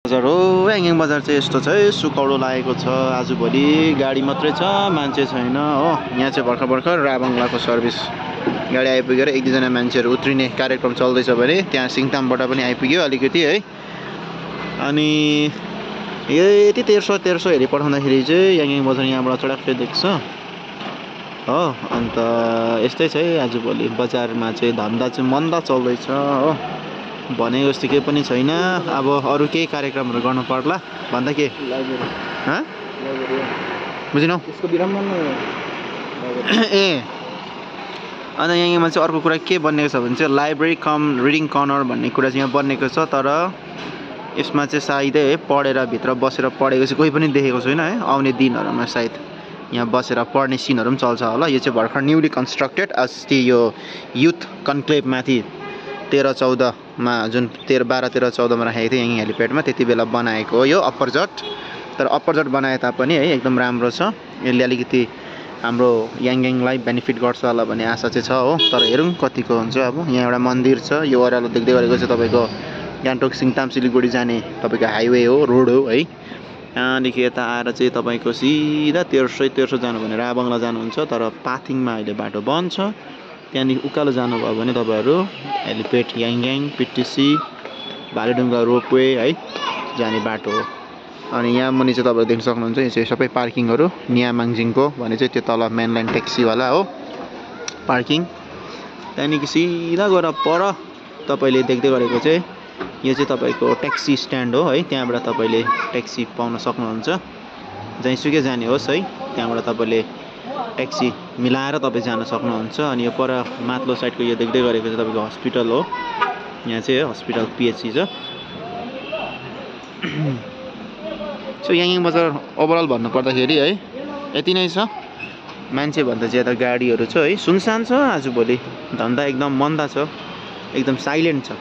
बजार हो याङयाङ बजार चाहिँ यस्तो छ है, सुकौरो लागेको छ। आजभोलि गाडी मात्रै छ, मान्छे छैन हो। यहाँ चाहिँ भर्खर राबङलाको सर्भिस गाडी आइपुगेर एक दुईजना मान्छेहरू उत्रिने कार्यक्रम चल्दैछ भने त्यहाँ सिङतामबाट पनि आइपुग्यो अलिकति है। अनि यति 1300 हेरी पठाउँदाखेरि चाहिँ याङयाङ बजार यहाँबाट चडाक्कै देख्छ हो। अन्त यस्तै छ है आजभोलि बजारमा चाहिँ धन्दा चाहिँ मन्दा चल्दैछ हो। भनेको जस्तो केही पनि छैन। अब अरू केही कार्यक्रमहरू गर्नु पर्ला भन्दा के बुझिनौ ए। अन्त यहाँमा चाहिँ अर्को कुरा के बनिएको छ भने चाहिँ लाइब्रेरी कम रिडिङ कर्नर भन्ने कुरा चाहिँ यहाँ बनिएको छ। तर यसमा चाहिँ सायदै है पढेर भित्र बसेर पढेको चाहिँ कोही पनि देखेको छैन है। आउने दिनहरूमा सायद यहाँ बसेर पढ्ने सिनहरू पनि चल्छ होला। यो चाहिँ भर्खर न्युली कन्स्ट्रक्टेड अस्ति यो युथ कन्क्लेभ माथि 13-14 मा जुन 12-13-14 मा राखेको थियो यहाँ हेलिप्याडमा, त्यति बेला बनाएको हो यो अप्पर जट। तर अप्पर जट बनाए तापनि है एकदम राम्रो छ। यसले अलिकति हाम्रो याङयाङलाई बेनिफिट गर्छ होला भन्ने आशा चाहिँ छ हो। तर हेरौँ कतिको हुन्छ। अब यहाँ एउटा मन्दिर छ, यो ओह्रालो देख्दै गरेको चाहिँ तपाईँको गान्तोक सिङताम सिलिगुडी जाने तपाईँको हाइवे हो, रोड हो है। त्यहाँदेखि यता आएर चाहिँ तपाईँको सिधा 1300 जानु भने राबङला जानुहुन्छ। तर पाथिङमा अहिले बाटो बन्द छ। त्यहाँदेखि उकालो जानुभयो भने तपाईँहरू हेलिपेड याङयाङ पिटिसी भालेढुङ्गा रोपवे है जाने बाटो हो। अनि यहाँ मुनि चाहिँ तपाईँहरू देख्न सक्नुहुन्छ यो चाहिँ सबै पार्किङहरू नियामाङजिङको भने चाहिँ त्यो तल मेनलाइन ट्याक्सीवाला हो पार्किङ। त्यहाँदेखि सिधा गएर पर तपाईँले देख्दै गरेको चाहिँ यो चाहिँ तपाईँको ट्याक्सी स्ट्यान्ड हो है। त्यहाँबाट तपाईँले ट्याक्सी पाउन सक्नुहुन्छ। जहीँसुकै जाने होस् है त्यहाँबाट तपाईँले ट्याक्सी मिलाएर तपाईँ जान सक्नुहुन्छ। अनि यो पर माथिल्लो साइडको यो देख्दै गरेको चाहिँ तपाईँको हस्पिटल हो। यहाँ चाहिँ हस्पिटल पिएचसी छ। सो याङयाङ बजार ओभरअल भन्नुपर्दाखेरि है यति नै छ। मान्छेभन्दा ज्यादा गाडीहरू छ है, सुनसान छ आजभोलि, धन्दा एकदम मन्दा छ, एकदम साइलेन्ट छ।